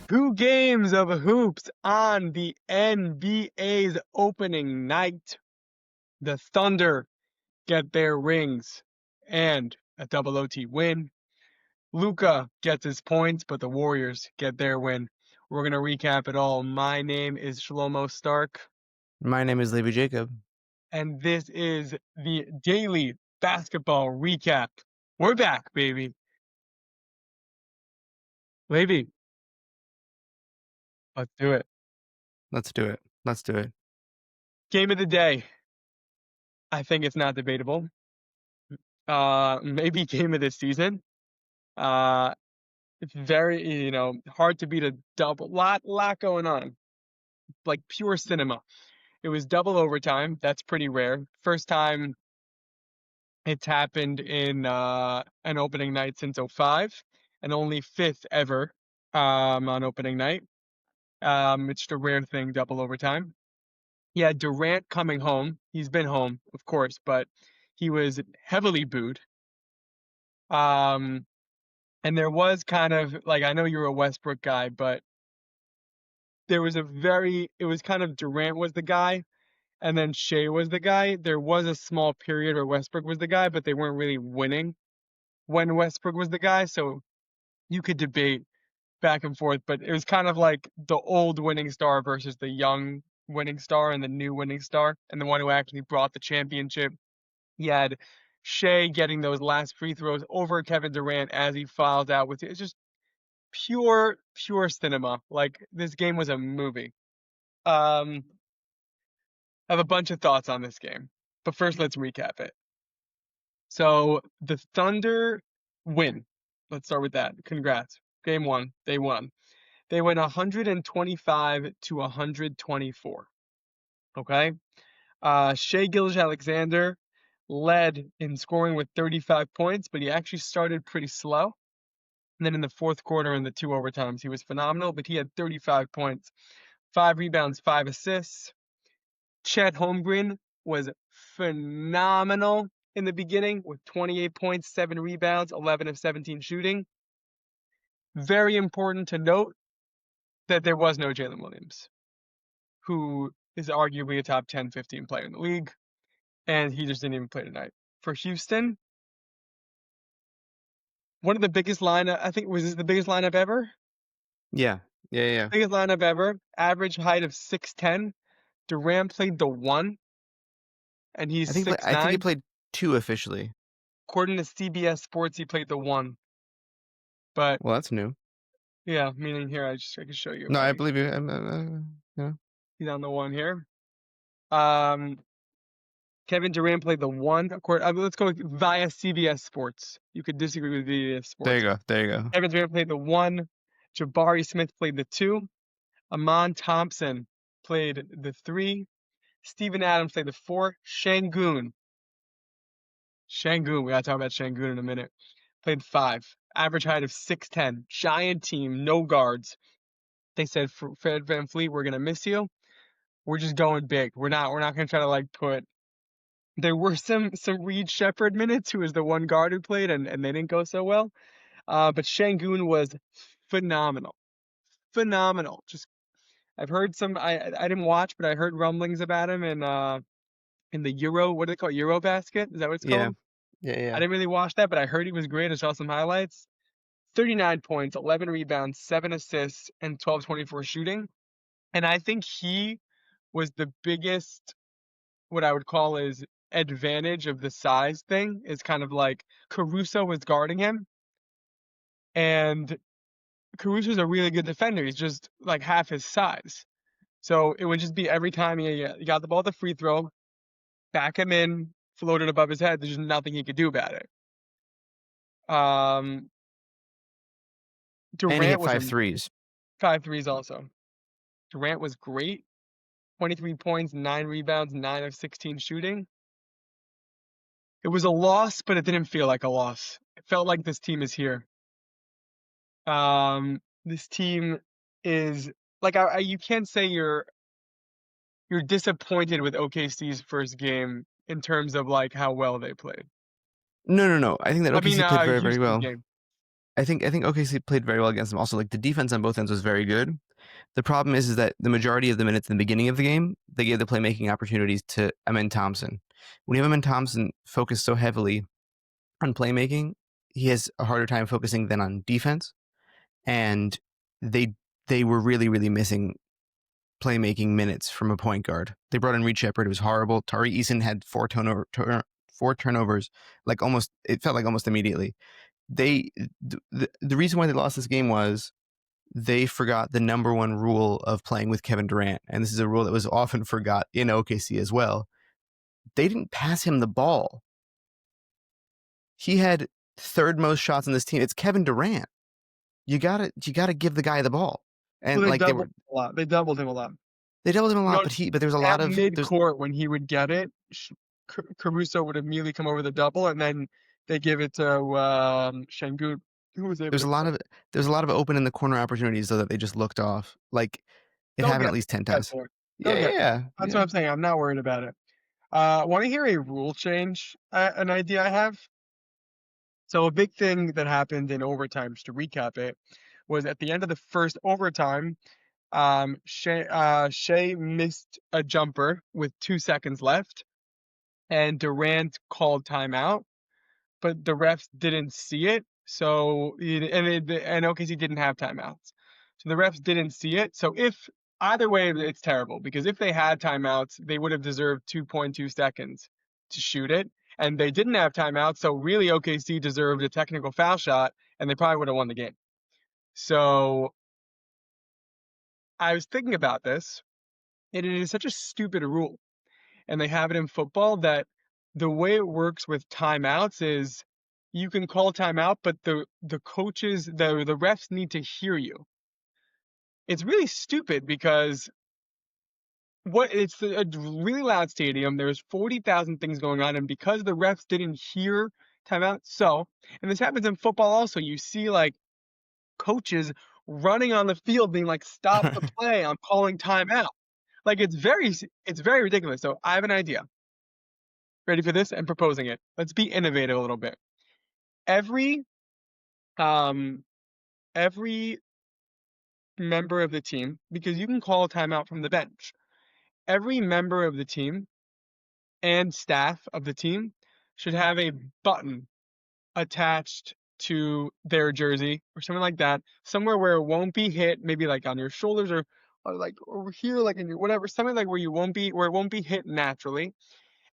2 games of hoops on the NBA's opening night. The Thunder get their rings and a double OT win. Luka gets his points, but the Warriors get their win. We're going to recap it all. My name is Shlomo Stark, My name is Levi Jacob. and this is the daily basketball recap. We're back, baby. Levi, let's do it. Let's do it. Let's do it. Game of the day. I think it's not debatable. Maybe game of the season. Uh, it's very, hard to beat a double. Lot going on. Like pure cinema. It was double overtime. That's pretty rare. First time it's happened in an opening night since '05, and only fifth ever on opening night. It's just a rare thing, double overtime. Yeah, Durant coming home. He's been home, of course, but he was heavily booed. Um, And there was kind of like, I know you're a Westbrook guy, but it was kind of Durant was the guy and then Shea was the guy. There was a small period where Westbrook was the guy, but they weren't really winning when Westbrook was the guy. So you could debate back and forth, but it was kind of like the old winning star versus the young winning star and the new winning star and the one who actually brought the championship. You had Shea getting those last free throws over Kevin Durant as he fouled out with it's just pure cinema. Like this game was a movie. I have a bunch of thoughts on this game, but first let's recap it. So the Thunder win. Let's start with that. Congrats. Game 1, they won. They went 125 to 124. Okay. Shea Gilgeous-Alexander led in scoring with 35 points, but he actually started pretty slow. And then in the fourth quarter and the 2 overtimes, he was phenomenal, but he had 35 points, 5 rebounds, 5 assists. Chet Holmgren was phenomenal in the beginning with 28 points, 7 rebounds, 11 of 17 shooting. Very important to note that there was no Jalen Williams, who is arguably a top 10, 15 player in the league, and he just didn't even play tonight. For Houston, one of the biggest lineup, I think, was this the biggest lineup ever? Yeah. Biggest lineup ever. Average height of 6'10". Durant played the 1, and he's I think he 6'9". played 2 officially. According to CBS Sports, he played the 1. But Well, that's new. yeah, meaning here I can show you. No, I Like believe you. he's on the 1 here. Um, Kevin Durant played the 1. Let's go via CBS Sports. You could disagree with CBS There you Sports. go. There you go. Kevin Durant played the 1. Jabari Smith played the 2. Amon Thompson played the 3. Steven Adams played the 4. Şengün, we gotta talk about Şengün in a minute. Played 5. Average height of 6'10". Giant team, no guards. They said, Fred VanVleet, we're gonna miss you. We're just going big. We're not gonna try to like put. There were some Reed Shepherd minutes, who was the one guard who played, and they didn't go so well. But Şengün was phenomenal, phenomenal. Just I've heard some. I didn't watch, but I heard rumblings about him in the Euro. What do they call it? Eurobasket? Is that what it's Yeah. called? I Yeah. didn't really watch that, but I heard he was great. I saw some highlights. 39 points, 11 rebounds, 7 assists, and 12-24 shooting. And I think he was the biggest, what I would call is advantage of the size thing, is kind of like Caruso was guarding him. And Caruso's a really good defender. He's just like half his size. So it would just be every time he got the ball at the free throw, back him in, floated above his head. There's just nothing he could do about it. And he Durant hit was 5 threes. 5 threes also. Durant was great. 23 points, 9 rebounds, 9 of 16 shooting. It was a loss, but it didn't feel like a loss. It felt like this team is here. This team is like you can't say you're disappointed with OKC's first game in terms of like how well they played. No. I think that OKC played very, very Houston's well. game. I think OKC played very well against them. Also, like the defense on both ends was very good. The problem is that the majority of the minutes in the beginning of the game, they gave the playmaking opportunities to Amin Thompson. When you have Amin Thompson focused so heavily on playmaking, he has a harder time focusing than on defense. And they they were really missing playmaking minutes from a point guard. They brought in Reed Shepard. It was horrible. Tari Eason had four turnovers, like almost it felt like almost immediately. They the reason why they lost this game was they forgot the number one rule of playing with Kevin Durant, and this is a rule that was often forgot in OKC as well. They didn't pass him the ball. He had third most shots on this team. It's Kevin Durant. You gotta give the guy the ball. Well, And they like doubled him a lot. They doubled him a lot. they told him a You lot, know, but there's a lot at of mid-court when he would get it, Caruso would immediately come over the double, and then they give it to Şengün, who was able there's to a lot of there's a lot of open in the corner opportunities though that they just looked off. Like it they'll happened at least 10 get times. there. They'll Yeah, get there. yeah, That's yeah. what I'm saying. I'm not worried about it. Want to hear a rule change? An idea I have. So a big thing that happened in overtime, just to recap it, was at the end of the first overtime, Shea missed a jumper with 2 seconds left, and Durant called timeout, but the refs didn't see it. So and OKC didn't have timeouts, so the refs didn't see it. So if either way, it's terrible because if they had timeouts, they would have deserved 2.2 seconds to shoot it, and they didn't have timeouts. So really, OKC deserved a technical foul shot, and they probably would have won the game. So I was thinking about this, and it is such a stupid rule, and they have it in football that the way it works with timeouts is you can call timeout, but the coaches, the refs need to hear you. It's really stupid because it's a really loud stadium. There's 40,000 things going on, and because the refs didn't hear timeout, and this happens in football also, you see like coaches running on the field being like, "Stop the play! I'm calling timeout." Like it's very ridiculous. So I have an idea. Ready for this? And proposing it. Let's be innovative a little bit. Every um every member of the team, because you can call a timeout from the bench. Every member of the team and staff of the team should have a button attached to their jersey or something like that, somewhere where it won't be hit, maybe like on your shoulders or like over here, like in your whatever, something like where it won't be hit naturally.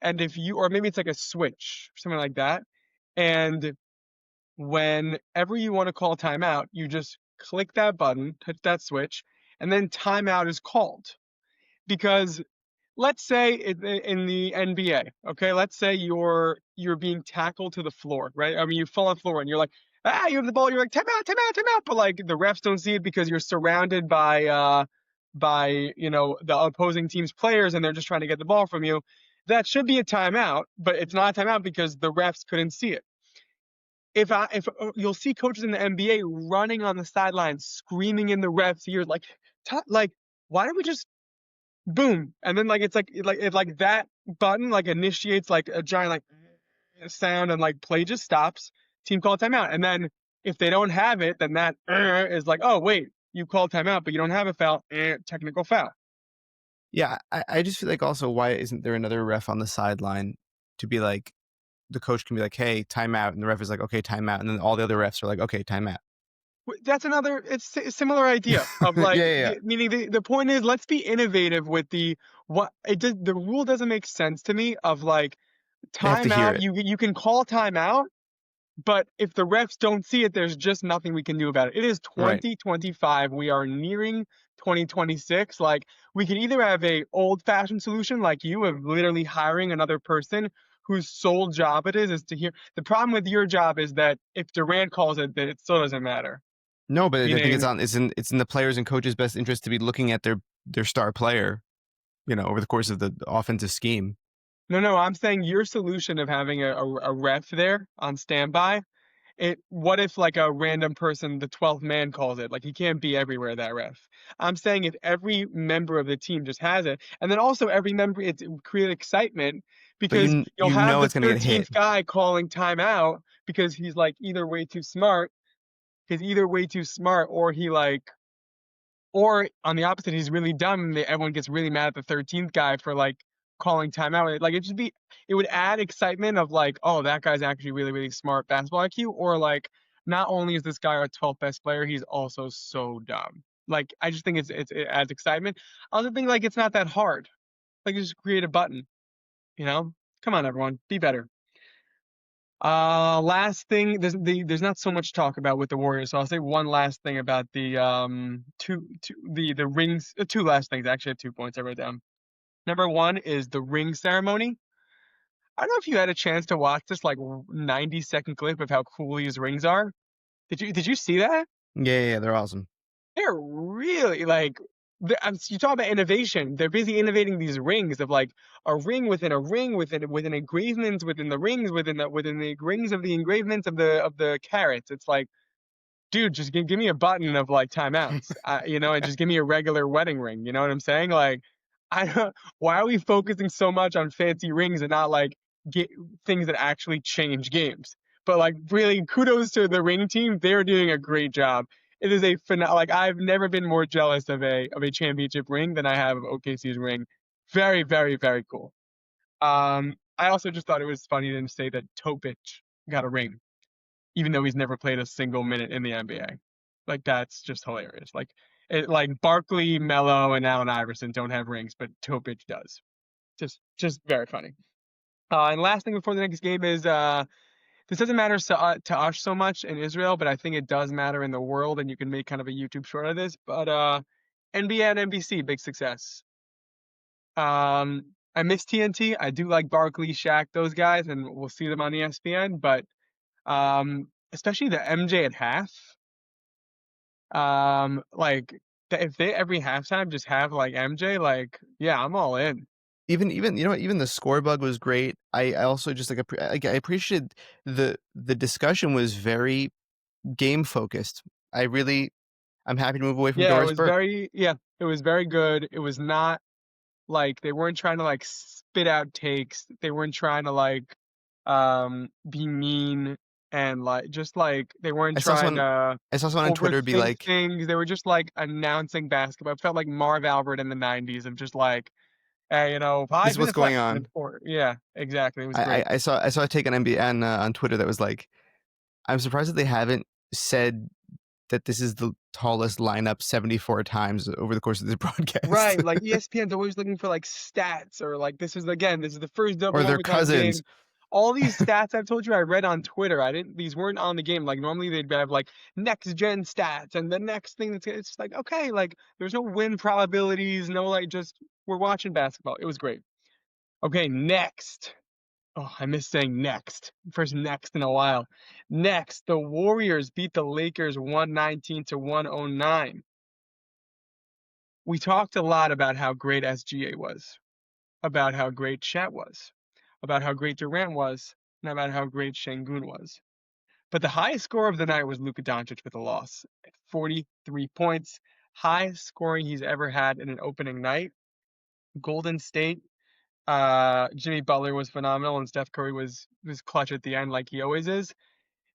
And if you, or maybe it's like a switch, something like that. And whenever you want to call timeout, you just click that button, touch that switch, and then timeout is called. Because let's say in the NBA, okay, let's say you're being tackled to the floor, right? I mean, you fall on the floor and you're like, you have the ball, you're like, timeout, timeout, timeout, but like the refs don't see it because you're surrounded by the opposing team's players and they're just trying to get the ball from you. That should be a timeout, but it's not a timeout because the refs couldn't see it. If you'll see coaches in the NBA running on the sidelines, screaming in the refs' ears, like, why don't we just boom? And then like it's like that button like initiates like a giant like sound and like play just stops. Team call timeout, and then if they don't have it, then that is like, oh wait, you called timeout, but you don't have a foul, technical foul. Yeah, I just feel like also why isn't there another ref on the sideline to be like the coach can be like, hey, timeout, and the ref is like, okay, timeout, and then all the other refs are like, okay, timeout. That's another. It's a similar idea of Yeah, like, yeah, yeah. meaning the point is, let's be innovative with what it does. The rule doesn't make sense to me of like They have to hear timeout. it. You can call timeout, but if the refs don't see it, there's just nothing we can do about it. It is Right. 2025. We are nearing 2026. Like we can either have a old-fashioned solution like you of literally hiring another person whose sole job it is to hear. The problem with your job is that if Durant calls it, that it still doesn't matter. No, but I think Meaning, it's in the players' and coaches' best interest to be looking at their star player, over the course of the offensive scheme. no, I'm saying your solution of having a ref there on standby. What if like a random person, the 12th man calls it? Like he can't be everywhere, that ref. I'm saying if every member of the team just has it, and then also every member, it create excitement But because you you'll you have know the it's gonna get hit. 13th guy calling timeout because he's like either way too smart He's either way too smart or he like, or on the opposite, he's really dumb and everyone gets really mad at the 13th guy for like calling timeout. Like it would add excitement of like, oh, that guy's actually really, really smart basketball IQ, or like, not only is this guy our 12th best player, he's also so dumb. Like, I just think it adds excitement. I also think like it's not that hard. Like, just create a button, you know? Come on, everyone, be better. Last thing, there's not so much talk about with the Warriors, so I'll say one last thing about the the rings. Two last things actually. I have 2 points I wrote down. Number one is the ring ceremony. I don't know if you had a chance to watch this like 90-second clip of how cool these rings are. Did you see that? Yeah, they're awesome. They're really like you talk about innovation. They're busy innovating these rings of like a ring within a ring within engravements within the rings within the rings of the engravements of the carats. It's like, dude, just give me a button of like timeouts, and just give me a regular wedding ring. You know what I'm saying? Like, I don't. Why are we focusing so much on fancy rings and not like get things that actually change games? But like, really, kudos to the ring team. They're doing a great job. It is like I've never been more jealous of a championship ring than I have of OKC's ring. Very, very, very cool. I also just thought it was funny to say that Topic got a ring even though he's never played a single minute in the NBA. Like, that's just hilarious. Like Barkley, Melo, and Allen Iverson don't have rings, but Topic does. Just very funny. And last thing before the next game is this doesn't matter to us so much in Israel, but I think it does matter in the world, and you can make kind of a YouTube short of this. But NBA and NBC, big success. I miss TNT. I do like Barkley, Shaq, those guys, and we'll see them on ESPN. But especially the MJ at half. Like if they every halftime just have like MJ, like yeah, I'm all in. Even you know what, even the score bug was great. I also just like I appreciated the discussion was very game focused. I'm happy to move away from Yeah, Doris Burke. it was very good. It was not like they weren't trying to like spit out takes. They weren't trying to like be mean and like just like they weren't I saw trying someone to I saw someone on Twitter be overthink like, things. They were just like announcing basketball. It felt like Marv Albert in the 90s of just like, hey, "This five is what's minutes left going in the on." fourth. Yeah, exactly. It was great. I saw a take on NBA on Twitter that was like, "I'm surprised that they haven't said that this is the tallest lineup 74 times over the course of this broadcast, Right, like ESPN's always looking for like stats or like this is the first or double their overtime cousins." game. All these stats I've told you I read on Twitter. I didn't these weren't on the game. Like normally they'd have like next gen stats and the next thing that's it's just like okay, like there's no win probabilities, no like just we're watching basketball. It was great. Okay, next. Oh, I miss saying next. First next in a while. Next, the Warriors beat the Lakers 119 to 109. We talked a lot about how great SGA was, about how great Chet was, about how great Durant was, and about how great Şengün was. But the highest score of the night was Luka Doncic with a loss at 43 points, highest scoring he's ever had in an opening night. Golden State, Jimmy Butler was phenomenal, and Steph Curry was clutch at the end like he always is.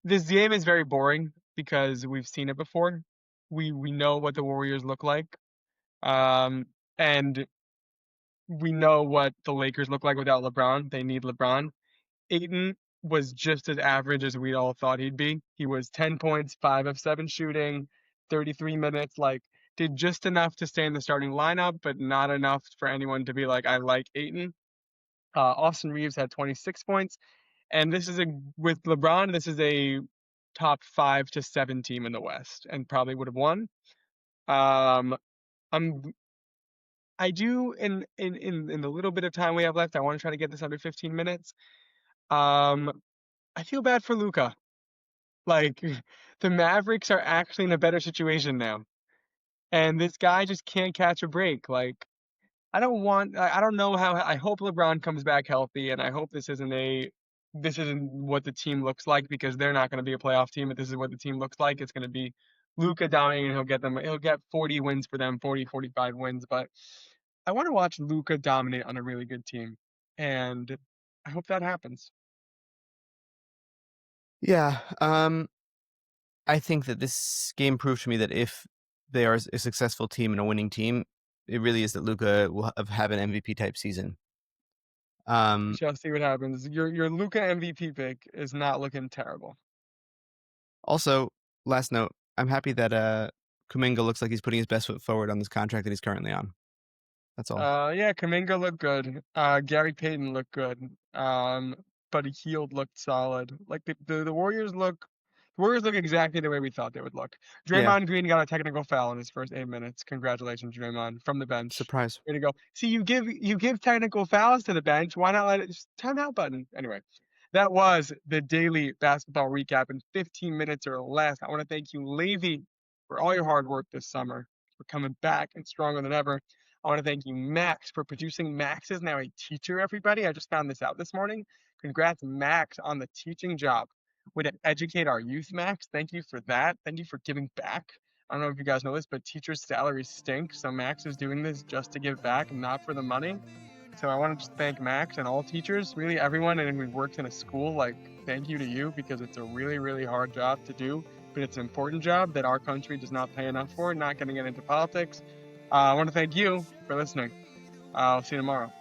This game is very boring because we've seen it before. We know what the Warriors look like. And we know what the Lakers look like without LeBron. They need LeBron. Ayton was just as average as we all thought he'd be. He was 10 points, 5 of 7 shooting, 33 minutes, like did just enough to stay in the starting lineup, but not enough for anyone to be like, I like Ayton. Austin Reeves had 26 points. And with LeBron, this is a top 5 to 7 team in the West and probably would have won. Um, I'm I do in the little bit of time we have left, I want to try to get this under 15 minutes. Um, I feel bad for Luka. Like the Mavericks are actually in a better situation now, and this guy just can't catch a break. Like I don't know how. I hope LeBron comes back healthy, and I hope this isn't what the team looks like because they're not going to be a playoff team. But this is what the team looks like. It's going to be Luka dominating. He'll get 40 wins for them, 40, 45 wins. But I want to watch Luka dominate on a really good team, and I hope that happens. Yeah, I think that this game proved to me that if they are a successful team and a winning team, it really is that Luka will have an MVP type season. We shall see what happens. Your Luka MVP pick is not looking terrible. Also, last note, I'm happy that Kuminga looks like he's putting his best foot forward on this contract that he's currently on. That's all. Yeah, Kaminga looked good. Gary Payton looked good. Buddy Hield looked solid. Like the Warriors look exactly the way we thought they would look. Yeah, Draymond Green got a technical foul in his first 8 minutes. Congratulations, Draymond, from the bench. surprise. Way to go. See, you give technical fouls to the bench. Why not let it just timeout button? Anyway, that was the daily basketball recap in 15 minutes or less. I want to thank you, Levy, for all your hard work this summer. For coming back and stronger than ever. I want to thank you, Max, for producing. Max is now a teacher, everybody. I just found this out this morning. Congrats, Max, on the teaching job. Way to educate our youth, Max. Thank you for that. Thank you for giving back. I don't know if you guys know this, but teachers' salaries stink. So Max is doing this just to give back, not for the money. So I want to just thank Max and all teachers, really everyone who works in a school. Like, thank you to you because it's a really, really hard job to do, but it's an important job that our country does not pay enough for. Not going to get into politics. I want to thank you for listening. I'll see you tomorrow.